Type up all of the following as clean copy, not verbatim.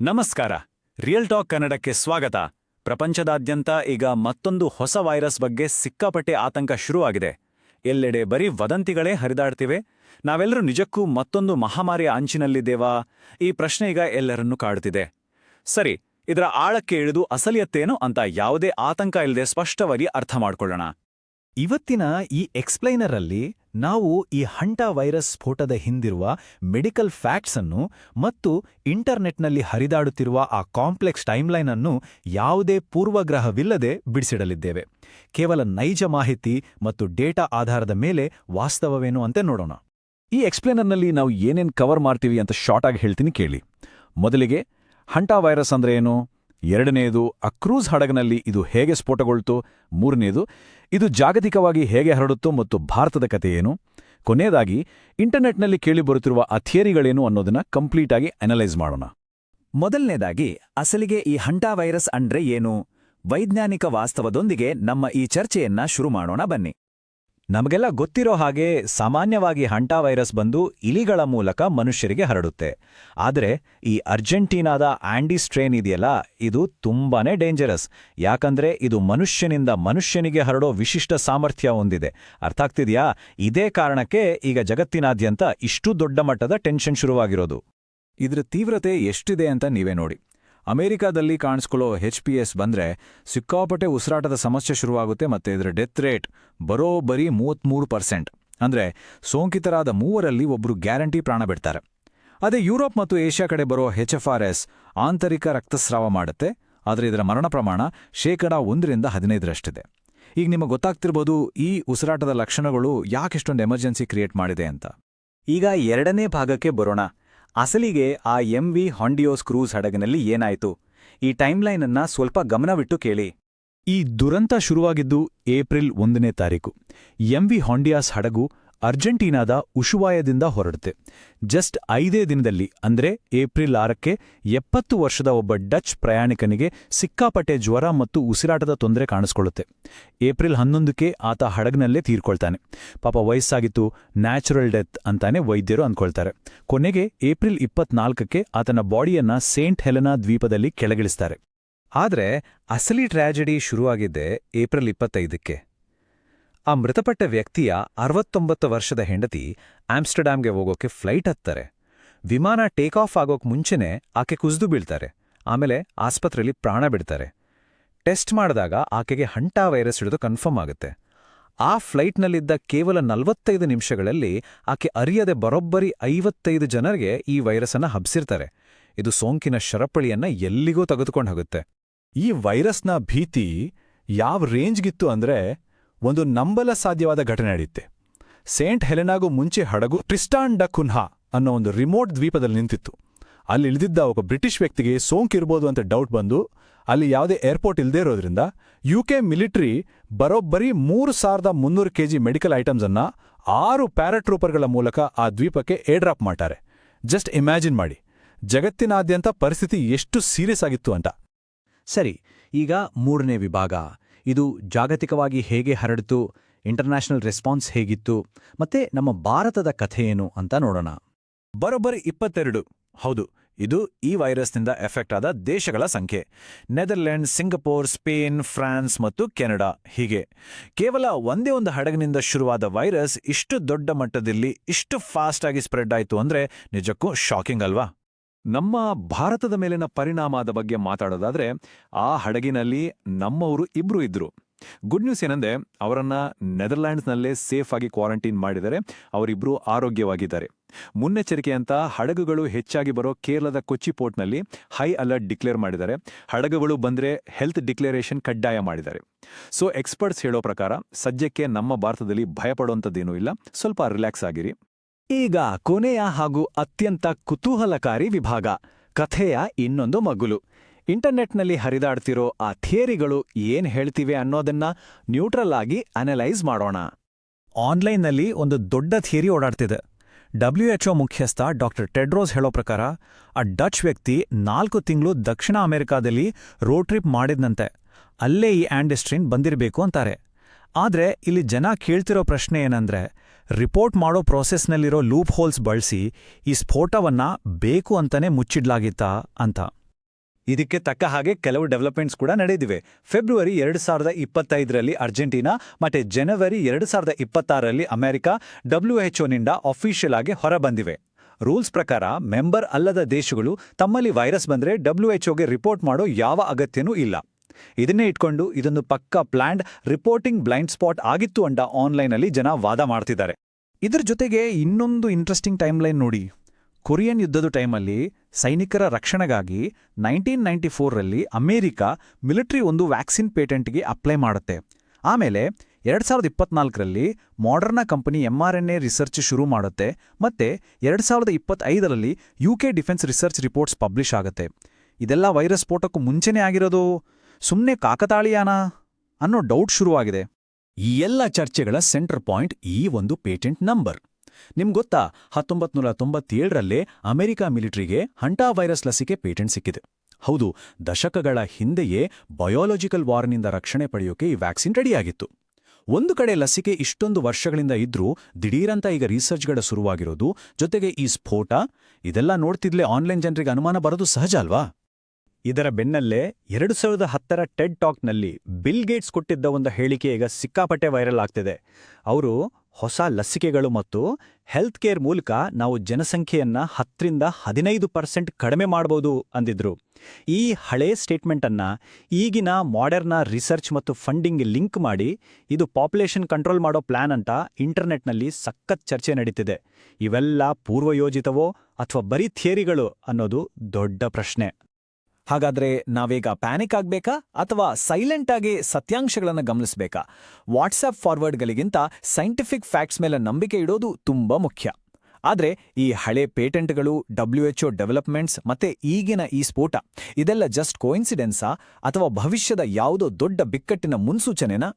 ನಮಸ್ಕಾರ. Real talk ಕನ್ನಡಕ್ಕೆ ಸ್ವಾಗತ. ಪ್ರಪಂಚದಾದ್ಯಂತ ಈಗ ಮತ್ತೊಂದು ಹೊಸ ವೈರಸ್ ಬಗ್ಗೆ ಸಿಕ್ಕಾಪಟ್ಟೆ ಆತಂಕ ಶುರುವಾಗಿದೆ. ಎಲ್ಲೆಡೆ ಬರೀ ವದಂತಿಗಳೇ ಹರಿದಾಡ್ತಿವೆ. ನಾವೆಲ್ಲರೂ ನಿಜಕ್ಕೂ ಮತ್ತೊಂದು ಮಹಾಮಾರಿಯ ಅಂಚಿನಲ್ಲಿದ್ದೇವಾ? ಈ ಪ್ರಶ್ನೆ ಈಗ ಎಲ್ಲರನ್ನೂ ಕಾಡುತ್ತಿದೆ. ಸರಿ, ಇದರ ಆಳಕ್ಕೆ ಇಳಿದು ಅಸಲಿಯತ್ತೇನು ಅಂತ ಯಾವುದೇ ಆತಂಕ ಇಲ್ಲದೆ ಸ್ಪಷ್ಟವಾಗಿ ಅರ್ಥ ಮಾಡ್ಕೊಳ್ಳೋಣ. ಇವತ್ತಿನ ಈ ಎಕ್ಸ್ಪ್ಲೈನರ್ ಅಲ್ಲಿ ನಾವು ಈ ಹಂಟಾ ವೈರಸ್ ಸ್ಫೋಟದ ಹಿಂದಿರುವ ಮೆಡಿಕಲ್ ಫ್ಯಾಕ್ಟ್ಸ್ ಅನ್ನು ಮತ್ತು ಇಂಟರ್ನೆಟ್ನಲ್ಲಿ ಹರಿದಾಡುತ್ತಿರುವ ಆ ಕಾಂಪ್ಲೆಕ್ಸ್ ಟೈಮ್ಲೈನ್ ಅನ್ನು ಯಾವುದೇ ಪೂರ್ವಗ್ರಹವಿಲ್ಲದೆ ಬಿಡಿಸಿಡಲಿದ್ದೇವೆ. ಕೇವಲ ನೈಜ ಮಾಹಿತಿ ಮತ್ತು ಡೇಟಾ ಆಧಾರದ ಮೇಲೆ ವಾಸ್ತವವೇನು ಅಂತ ನೋಡೋಣ. ಈ ಎಕ್ಸ್ಪ್ಲೇನರ್ನಲ್ಲಿ ನಾವು ಏನೇನು ಕವರ್ ಮಾಡ್ತೀವಿ ಅಂತ ಶಾರ್ಟ್ ಆಗಿ ಹೇಳ್ತೀನಿ ಕೇಳಿ. ಮೊದಲಿಗೆ ಹಂಟಾ ವೈರಸ್ ಅಂದ್ರೆ ಏನು, ಎರಡನೆಯದು ಆ ಕ್ರೂಸ್ ಹಡಗಿನಲ್ಲಿ ಇದು ಹೇಗೆ ಸ್ಫೋಟಗೊಳ್ತು, ಮೂರನೆಯದು ಇದು ಜಾಗತಿಕವಾಗಿ ಹೇಗೆ ಹರಡುತ್ತೋ ಮತ್ತು ಭಾರತದ ಕಥೆ ಏನು, ಕೊನೆಯದಾಗಿ ಇಂಟರ್ನೆಟ್ನಲ್ಲಿ ಕೇಳಿಬರುತ್ತಿರುವ ಆ ಥಿಯರಿಗಳೇನು ಅನ್ನೋದನ್ನ ಕಂಪ್ಲೀಟ್ ಆಗಿ ಅನಲೈಸ್ ಮಾಡೋಣ. ಮೊದಲನೇದಾಗಿ, ಅಸಲಿಗೆ ಈ ಹಂಟಾ ವೈರಸ್ ಅಂದ್ರೆ ಏನು? ವೈಜ್ಞಾನಿಕ ವಾಸ್ತವದೊಂದಿಗೆ ನಮ್ಮ ಈ ಚರ್ಚೆಯನ್ನ ಶುರು ಮಾಡೋಣ ಬನ್ನಿ. ನಮಗೆಲ್ಲ ಗೊತ್ತಿರೋ ಹಾಗೆ ಸಾಮಾನ್ಯವಾಗಿ ಹಂಟಾ ವೈರಸ್ ಬಂದು ಇಲಿಗಳ ಮೂಲಕ ಮನುಷ್ಯರಿಗೆ ಹರಡುತ್ತೆ. ಆದರೆ ಈ ಅರ್ಜೆಂಟೀನಾದ ಆಂಡಿ ಸ್ಟ್ರೇನ್ ಇದೆಯಲ್ಲ, ಇದು ತುಂಬಾನೇ ಡೇಂಜರಸ್. ಯಾಕಂದ್ರೆ ಇದು ಮನುಷ್ಯನಿಂದ ಮನುಷ್ಯನಿಗೆ ಹರಡೋ ವಿಶಿಷ್ಟ ಸಾಮರ್ಥ್ಯ ಹೊಂದಿದೆ. ಅರ್ಥ ಆಗ್ತಿದ್ಯಾ? ಇದೇ ಕಾರಣಕ್ಕೆ ಈಗ ಜಗತ್ತಿನಾದ್ಯಂತ ಇಷ್ಟು ದೊಡ್ಡ ಮಟ್ಟದ ಟೆನ್ಷನ್ ಶುರುವಾಗಿರೋದು. ಇದ್ರ ತೀವ್ರತೆ ಎಷ್ಟಿದೆ ಅಂತ ನೀವೇ ನೋಡಿ. ಅಮೆರಿಕಾದಲ್ಲಿ ಕಾಣಿಸ್ಕೊಳ್ಳೋ HPS ಬಂದ್ರೆ ಸಿಕ್ಕಾಪಟ್ಟೆ ಉಸಿರಾಟದ ಸಮಸ್ಯೆ ಶುರುವಾಗುತ್ತೆ. ಮತ್ತೆ ಇದರ ಡೆತ್ ರೇಟ್ ಬರೋಬ್ಬರಿ 33%. ಅಂದ್ರೆ ಸೋಂಕಿತರಾದ 3ರಲ್ಲಿ ಒಬ್ರು ಗ್ಯಾರಂಟಿ ಪ್ರಾಣ ಬಿಡ್ತಾರೆ. ಅದೇ ಯುರೋಪ್ ಮತ್ತು ಏಷ್ಯಾ ಕಡೆ ಬರೋ HFRS ಆಂತರಿಕ ರಕ್ತಸ್ರಾವ ಮಾಡುತ್ತೆ. ಆದರೆ ಇದರ ಮರಣ ಪ್ರಮಾಣ 1% ಈಗ ನಿಮಗೆ ಗೊತ್ತಾಗ್ತಿರ್ಬೋದು ಈ ಉಸಿರಾಟದ ಲಕ್ಷಣಗಳು ಯಾಕೆಷ್ಟೊಂದು ಎಮರ್ಜೆನ್ಸಿ ಕ್ರಿಯೇಟ್ ಮಾಡಿದೆ ಅಂತ. ಈಗ ಎರಡನೇ ಭಾಗಕ್ಕೆ ಬರೋಣ. ಅಸಲಿಗೆ ಆ MV ಹಾಂಡಿಯೋಸ್ ಕ್ರೂಸ್ ಹಡಗಿನಲ್ಲಿ ಏನಾಯ್ತು? ಈ ಟೈಮ್ಲೈನ್ ಅನ್ನ ಸ್ವಲ್ಪ ಗಮನವಿಟ್ಟು ಕೇಳಿ. ಈ ದುರಂತ ಶುರುವಾಗಿದ್ದು ಏಪ್ರಿಲ್ 1ನೇ ತಾರೀಕು. MV ಹಾಂಡಿಯಾಸ್ ಹಡಗು ಅರ್ಜೆಂಟೀನಾದ ಉಶುವಾಯದಿಂದ ಹೊರಡುತ್ತೆ. ಜಸ್ಟ್ 5 ದಿನದಲ್ಲಿ ಅಂದ್ರೆ ಏಪ್ರಿಲ್ 6ಕ್ಕೆ 70 ವರ್ಷದ ಒಬ್ಬ ಡಚ್ ಪ್ರಯಾಣಿಕನಿಗೆ ಸಿಕ್ಕಾಪಟ್ಟೆ ಜ್ವರ ಮತ್ತು ಉಸಿರಾಟದ ತೊಂದರೆ ಕಾಣಿಸ್ಕೊಳ್ಳುತ್ತೆ. ಏಪ್ರಿಲ್ 11ಕ್ಕೆ ಆತ ಹಡಗ್ನಲ್ಲೇ ತೀರ್ಕೊಳ್ತಾನೆ. ಪಾಪ ವಯಸ್ಸಾಗಿತ್ತು, ನ್ಯಾಚುರಲ್ ಡೆತ್ ಅಂತಾನೆ ವೈದ್ಯರು ಅಂದ್ಕೊಳ್ತಾರೆ. ಕೊನೆಗೆ ಏಪ್ರಿಲ್ 24ಕ್ಕೆ ಆತನ ಬಾಡಿಯನ್ನ ಸೇಂಟ್ ಹೆಲೆನಾ ದ್ವೀಪದಲ್ಲಿ ಕೆಳಗಿಳಿಸ್ತಾರೆ. ಆದ್ರೆ ಅಸಲಿ ಟ್ರ್ಯಾಜಿಡಿ ಶುರುವಾಗಿದ್ದೆ ಏಪ್ರಿಲ್ 25ಕ್ಕೆ. ಆ ಮೃತಪಟ್ಟ ವ್ಯಕ್ತಿಯ 69 ವರ್ಷದ ಹೆಂಡತಿ ಆಮ್ಸ್ಟರ್ಡ್ಯಾಮ್ಗೆ ಹೋಗೋಕೆ ಫ್ಲೈಟ್ ಹತ್ತಾರೆ. ವಿಮಾನ ಟೇಕ್ ಆಫ್ ಆಗೋಕ್ ಮುಂಚೆನೇ ಆಕೆ ಕುಸಿದು ಬೀಳ್ತಾರೆ. ಆಮೇಲೆ ಆಸ್ಪತ್ರೆಯಲ್ಲಿ ಪ್ರಾಣ ಬಿಡ್ತಾರೆ. ಟೆಸ್ಟ್ ಮಾಡಿದಾಗ ಆಕೆಗೆ ಹಂಟಾ ವೈರಸ್ ಹಿಡಿದು ಕನ್ಫರ್ಮ್ ಆಗುತ್ತೆ. ಆ ಫ್ಲೈಟ್ನಲ್ಲಿದ್ದ ಕೇವಲ 45 ನಿಮಿಷಗಳಲ್ಲಿ ಆಕೆ ಅರಿಯದೆ ಬರೋಬ್ಬರಿ 55 ಜನರಿಗೆ ಈ ವೈರಸ್ಸನ್ನ ಹಬ್ಸಿರ್ತಾರೆ. ಇದು ಸೋಂಕಿನ ಶರಪಳಿಯನ್ನ ಎಲ್ಲಿಗೂ ತೆಗೆದುಕೊಂಡು ಹೋಗುತ್ತೆ. ಈ ವೈರಸ್ನ ಭೀತಿ ಯಾವ ರೇಂಜ್ಗಿತ್ತು ಅಂದ್ರೆ ಒಂದು ನಂಬಲ ಸಾಧ್ಯವಾದ ಘಟನೆ ನಡೆಯುತ್ತೆ. ಸೇಂಟ್ ಹೆಲೆನಾಗೂ ಮುಂಚೆ ಹಡಗು ಟ್ರಿಸ್ಟಾನ್ ಡ ಕುನ್ಹಾ ಅನ್ನೋ ಒಂದು ರಿಮೋಟ್ ದ್ವೀಪದಲ್ಲಿ ನಿಂತಿತ್ತು. ಅಲ್ಲಿ ಇಳಿದಿದ್ದ ಒಬ್ಬ ಬ್ರಿಟಿಷ್ ವ್ಯಕ್ತಿಗೆ ಸೋಂಕಿರ್ಬೋದು ಅಂತ ಡೌಟ್ ಬಂದು ಅಲ್ಲಿ ಯಾವುದೇ ಏರ್ಪೋರ್ಟ್ ಇಲ್ಲದೇ ಇರೋದ್ರಿಂದ UK ಮಿಲಿಟರಿ ಬರೋಬ್ಬರಿ 3300 kg ಮೆಡಿಕಲ್ ಐಟಮ್ಸ್ ಅನ್ನ 6 ಪ್ಯಾರಾಟ್ರೂಪರ್ಗಳ ಮೂಲಕ ಆ ದ್ವೀಪಕ್ಕೆ ಏರ್ಡ್ರಾಪ್ ಮಾಡ್ತಾರೆ. ಜಸ್ಟ್ ಇಮ್ಯಾಜಿನ್ ಮಾಡಿ ಜಗತ್ತಿನಾದ್ಯಂತ ಪರಿಸ್ಥಿತಿ ಎಷ್ಟು ಸೀರಿಯಸ್ ಆಗಿತ್ತು ಅಂತ. ಸರಿ, ಈಗ 3ನೇ ವಿಭಾಗ. ಇದು ಜಾಗತಿಕವಾಗಿ ಹೇಗೆ ಹರಡಿತು, ಇಂಟರ್ನ್ಯಾಷನಲ್ ರೆಸ್ಪಾನ್ಸ್ ಹೇಗಿತ್ತು, ಮತ್ತೆ ನಮ್ಮ ಭಾರತದ ಕಥೆಯೇನು ಅಂತ ನೋಡೋಣ. ಬರೋಬ್ಬರಿ 22. ಹೌದು, ಇದು ಈ ವೈರಸ್ನಿಂದ ಎಫೆಕ್ಟ್ ಆದ ದೇಶಗಳ ಸಂಖ್ಯೆ. ನೆದರ್ಲೆಂಡ್, ಸಿಂಗಪೂರ್, ಸ್ಪೇನ್, ಫ್ರಾನ್ಸ್ ಮತ್ತು ಕೆನಡಾ. ಹೀಗೆ ಕೇವಲ ಒಂದೇ ಒಂದು ಹಡಗಿನಿಂದ ಶುರುವಾದ ವೈರಸ್ ಇಷ್ಟು ದೊಡ್ಡ ಮಟ್ಟದಲ್ಲಿ ಇಷ್ಟು ಫಾಸ್ಟ್ ಆಗಿ ಸ್ಪ್ರೆಡ್ ಆಯಿತು ಅಂದ್ರೆ ನಿಜಕ್ಕೂ ಶಾಕಿಂಗ್ ಅಲ್ವಾ? ನಮ್ಮ ಭಾರತದ ಮೇಲಿನ ಪರಿಣಾಮದ ಬಗ್ಗೆ ಮಾತಾಡೋದಾದ್ರೆ ಆ ಹಡಗಿನಲ್ಲಿ ನಮ್ಮವರು 2 ಇದ್ರು. ಗುಡ್ ನ್ಯೂಸ್ ಏನಂದ್ರೆ ಅವರನ್ನ ನೆದರ್ಲ್ಯಾಂಡ್ಸ್ನಲ್ಲೇ ಸೇಫ್ ಆಗಿ ಕ್ವಾರಂಟೈನ್ ಮಾಡಿದರೆ ಅವರಿಬ್ರು ಆರೋಗ್ಯವಾಗಿದ್ದಾರೆ. ಮುನ್ನೆಚ್ಚರಿಕೆ ಅಂತ ಹಡಗುಗಳು ಹೆಚ್ಚಾಗಿ ಬರೋ ಕೇರಳದ ಕೊಚ್ಚಿ ಪೋರ್ಟ್ನಲ್ಲಿ ಹೈ ಅಲರ್ಟ್ ಡಿಕ್ಲೇರ್ ಮಾಡಿದ್ದಾರೆ. ಹಡಗುಗಳು ಬಂದ್ರೆ ಹೆಲ್ತ್ ಡಿಕ್ಲೇರೇಷನ್ ಕಡ್ಡಾಯ ಮಾಡಿದ್ದಾರೆ. ಸೊ ಎಕ್ಸ್ಪರ್ಟ್ಸ್ ಹೇಳೋ ಪ್ರಕಾರ ಸದ್ಯಕ್ಕೆ ನಮ್ಮ ಭಾರತದಲ್ಲಿ ಭಯಪಡುವಂಥದ್ದೇನೂ ಇಲ್ಲ, ಸ್ವಲ್ಪ ರಿಲ್ಯಾಕ್ಸ್ ಆಗಿರಿ. ಈಗ ಕೊನೆಯ ಹಾಗೂ ಅತ್ಯಂತ ಕುತೂಹಲಕಾರಿ ವಿಭಾಗ, ಕಥೆಯ ಇನ್ನೊಂದು ಮಗುಲು. ಇಂಟರ್ನೆಟ್ನಲ್ಲಿ ಹರಿದಾಡ್ತಿರೋ ಆ ಥಿಯರಿಗಳು ಏನ್ ಹೇಳ್ತಿವೆ ಅನ್ನೋದನ್ನ ನ್ಯೂಟ್ರಲ್ ಆಗಿ ಅನಲೈಸ್ ಮಾಡೋಣ. ಆನ್ಲೈನ್ನಲ್ಲಿ ಒಂದು ದೊಡ್ಡ ಥಿಯರಿ ಓಡಾಡ್ತಿದೆ. WHO ಮುಖ್ಯಸ್ಥ ಡಾಕ್ಟರ್ ಟೆಡ್ರೋಸ್ ಹೇಳೋ ಪ್ರಕಾರ ಆ ಡಚ್ ವ್ಯಕ್ತಿ 4 ತಿಂಗಳು ದಕ್ಷಿಣ ಅಮೆರಿಕಾದಲ್ಲಿ ರೋಡ್ ಟ್ರಿಪ್ ಮಾಡಿದ್ನಂತೆ. ಅಲ್ಲೇ ಈ ಆಂಡಿಸ್ಟ್ರಿನ್ ಬಂದಿರಬೇಕು ಅಂತಾರೆ. ಆದ್ರೆ ಇಲ್ಲಿ ಜನ ಕೇಳ್ತಿರೋ ಪ್ರಶ್ನೆ ಏನಂದ್ರೆ, ರಿಪೋರ್ಟ್ ಮಾಡೋ ಪ್ರೋಸೆಸ್ನಲ್ಲಿರೋ ಲೂಪ್ ಹೋಲ್ಸ್ ಬಳಸಿ ಈ ಸ್ಫೋಟವನ್ನ ಬೇಕು ಅಂತಾನೆ ಮುಚ್ಚಿಡ್ಲಾಗಿತ್ತಾ ಅಂತ. ಇದಕ್ಕೆ ತಕ್ಕ ಹಾಗೆ ಕೆಲವು ಡೆವಲಪ್ಮೆಂಟ್ಸ್ ಕೂಡ ನಡೆದಿವೆ. ಫೆಬ್ರವರಿ 2025ರಲ್ಲಿ ಅರ್ಜೆಂಟೀನಾ ಮತ್ತೆ ಜನವರಿ 2026ರಲ್ಲಿ ಅಮೆರಿಕ WHO ಅಫಿಷಿಯಲ್ ಆಗಿ ಹೊರಬಂದಿವೆ. ರೂಲ್ಸ್ ಪ್ರಕಾರ ಮೆಂಬರ್ ಅಲ್ಲದ ದೇಶಗಳು ತಮ್ಮಲ್ಲಿ ವೈರಸ್ ಬಂದ್ರೆ WHOಗೆ ರಿಪೋರ್ಟ್ ಮಾಡೋ ಯಾವ ಅಗತ್ಯನೂ ಇಲ್ಲ. ಇದನ್ನೇ ಇಟ್ಕೊಂಡು ಇದೊಂದು ಪಕ್ಕಾ ಪ್ಲಾನ್ಡ್ ರಿಪೋರ್ಟಿಂಗ್ ಬ್ಲೈಂಡ್ ಸ್ಪಾಟ್ ಆಗಿತ್ತು ಅಂಡ ಆನ್ಲೈನಲ್ಲಿ ಜನ ವಾದ ಮಾಡ್ತಿದ್ದಾರೆ. ಇದ್ರ ಜೊತೆಗೆ ಇನ್ನೊಂದು ಇಂಟ್ರೆಸ್ಟಿಂಗ್ ಟೈಮ್ಲೈನ್ ನೋಡಿ. ಕೊರಿಯನ್ ಯುದ್ಧದ ಟೈಮಲ್ಲಿ ಸೈನಿಕರ ರಕ್ಷಣೆಗಾಗಿ 1994ರಲ್ಲಿ ಅಮೆರಿಕ ಮಿಲಿಟರಿ ಒಂದು ವ್ಯಾಕ್ಸಿನ್ ಪೇಟೆಂಟ್ಗೆ ಅಪ್ಲೈ ಮಾಡುತ್ತೆ. ಆಮೇಲೆ 2024ರಲ್ಲಿ ಮಾಡರ್ನಾ ಕಂಪನಿ mRNA ರಿಸರ್ಚ್ ಶುರು ಮಾಡುತ್ತೆ. ಮತ್ತೆ 2025ರಲ್ಲಿ UK defence research reports publish ಆಗುತ್ತೆ. ಇದೆಲ್ಲ ವೈರಸ್ ಸ್ಫೋಟಕ್ಕೂ ಮುಂಚೆನೇ ಆಗಿರೋದು, ಸುಮ್ಮನೆ ಕಾಕತಾಳೀಯಾನಾ ಅನ್ನೋ ಡೌಟ್ ಶುರುವಾಗಿದೆ. ಈ ಎಲ್ಲ ಚರ್ಚೆಗಳ ಸೆಂಟರ್ ಪಾಯಿಂಟ್ ಈ ಒಂದು ಪೇಟೆಂಟ್ ನಂಬರ್. ನಿಮ್ಗೊತ್ತಾ, 1997ರಲ್ಲೇ ಅಮೆರಿಕ ಮಿಲಿಟರಿಗೆ ಹಂಟಾ ವೈರಸ್ ಲಸಿಕೆ ಪೇಟೆಂಟ್ ಸಿಕ್ಕಿದೆ. ಹೌದು, ದಶಕಗಳ ಹಿಂದೆಯೇ ಬಯೋಲಾಜಿಕಲ್ ವಾರ್ನಿಂದ ರಕ್ಷಣೆ ಪಡೆಯೋಕೆ ಈ ವ್ಯಾಕ್ಸಿನ್ ರೆಡಿಯಾಗಿತ್ತು. ಒಂದು ಕಡೆ ಲಸಿಕೆ ಇಷ್ಟೊಂದು ವರ್ಷಗಳಿಂದ ಇದ್ರೂ ದಿಢೀರಂತ ಈಗ ರಿಸರ್ಚ್ಗಳ ಶುರುವಾಗಿರೋದು, ಜೊತೆಗೆ ಈ ಸ್ಫೋಟ, ಇದೆಲ್ಲ ನೋಡ್ತಿದ್ಲೇ ಆನ್ಲೈನ್ ಜನರಿಗೆ ಅನುಮಾನ ಬರೋದು ಸಹಜ ಅಲ್ವಾ? ಇದರ ಬೆನ್ನಲ್ಲೇ 2010ರ ಟೆಡ್ ಟಾಕ್ನಲ್ಲಿ ಬಿಲ್ ಗೇಟ್ಸ್ ಕೊಟ್ಟಿದ್ದ ಒಂದು ಹೇಳಿಕೆ ಈಗ ಸಿಕ್ಕಾಪಟ್ಟೆ ವೈರಲ್ ಆಗ್ತಿದೆ. ಅವರು ಹೊಸ ಲಸಿಕೆಗಳು ಮತ್ತು ಹೆಲ್ತ್ ಕೇರ್ ಮೂಲಕ ನಾವು ಜನಸಂಖ್ಯೆಯನ್ನ 10ರಿಂದ 15% ಕಡಿಮೆ ಮಾಡಬಹುದು ಅಂದಿದ್ರು. ಈ ಹಳೇ ಸ್ಟೇಟ್ಮೆಂಟನ್ನ ಈಗಿನ ಮಾಡರ್ನಾ ರಿಸರ್ಚ್ ಮತ್ತು ಫಂಡಿಂಗ್ ಲಿಂಕ್ ಮಾಡಿ ಇದು ಪಾಪ್ಯುಲೇಷನ್ ಕಂಟ್ರೋಲ್ ಮಾಡೋ ಪ್ಲಾನ್ ಅಂತ ಇಂಟರ್ನೆಟ್ನಲ್ಲಿ ಸಖತ್ ಚರ್ಚೆ ನಡೀತಿದೆ. ಇವೆಲ್ಲ ಪೂರ್ವಯೋಜಿತವೋ ಅಥವಾ ಬರೀ ಥಿಯರಿಗಳು ಅನ್ನೋದು ದೊಡ್ಡ ಪ್ರಶ್ನೆ. ಹಾಗಾದ್ರೆ ನಾವೀಗ ಪ್ಯಾನಿಕ್ ಆಗ್ಬೇಕಾ ಅಥವಾ ಸೈಲೆಂಟ್ ಆಗಿ ಸತ್ಯಾಂಶಗಳನ್ನು ಗಮನಿಸಬೇಕಾ? ವಾಟ್ಸ್ಆಪ್ ಫಾರ್ವರ್ಡ್ಗಳಿಗಿಂತ ಸೈಂಟಿಫಿಕ್ ಫ್ಯಾಕ್ಟ್ಸ್ ಮೇಲೆ ನಂಬಿಕೆ ಇಡೋದು ತುಂಬಾ ಮುಖ್ಯ. ಆದ್ರೆ ಈ ಹಳೆ ಪೇಟೆಂಟ್ಗಳು, WHO ಡೆವಲಪ್ಮೆಂಟ್ಸ್ ಮತ್ತೆ ಈಗಿನ ಈ ಸ್ಫೋಟ, ಇದೆಲ್ಲ ಜಸ್ಟ್ ಕೋಇನ್ಸಿಡೆನ್ಸಾ ಅಥವಾ ಭವಿಷ್ಯದ ಯಾವುದೋ ದೊಡ್ಡ ಬಿಕ್ಕಟ್ಟಿನ ಮುನ್ಸೂಚನೆನಾ?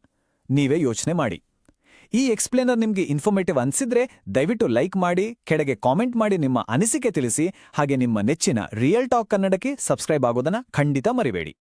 ನೀವೇ ಯೋಚನೆ ಮಾಡಿ. ಈ ಎಕ್ಸ್ಪ್ಲೇನರ್ ನಿಮ್ಗೆ ಇನ್ಫಾರ್ಮೇಟಿವ್ ಅನ್ಸಿದ್ರೆ ದಯವಿಟ್ಟು ಲೈಕ್ ಮಾಡಿ, ಕೆಳಗೆ ಕಾಮೆಂಟ್ ಮಾಡಿ ನಿಮ್ಮ ಅನಿಸಿಕೆ ತಿಳಿಸಿ. ಹಾಗೆ ನಿಮ್ಮ ನೆಚ್ಚಿನ ರಿಯಲ್ ಟಾಕ್ ಕನ್ನಡಕ್ಕೆ ಸಬ್ಸ್ಕ್ರೈಬ್ ಆಗೋದನ್ನ ಖಂಡಿತ ಮರಿಬೇಡಿ.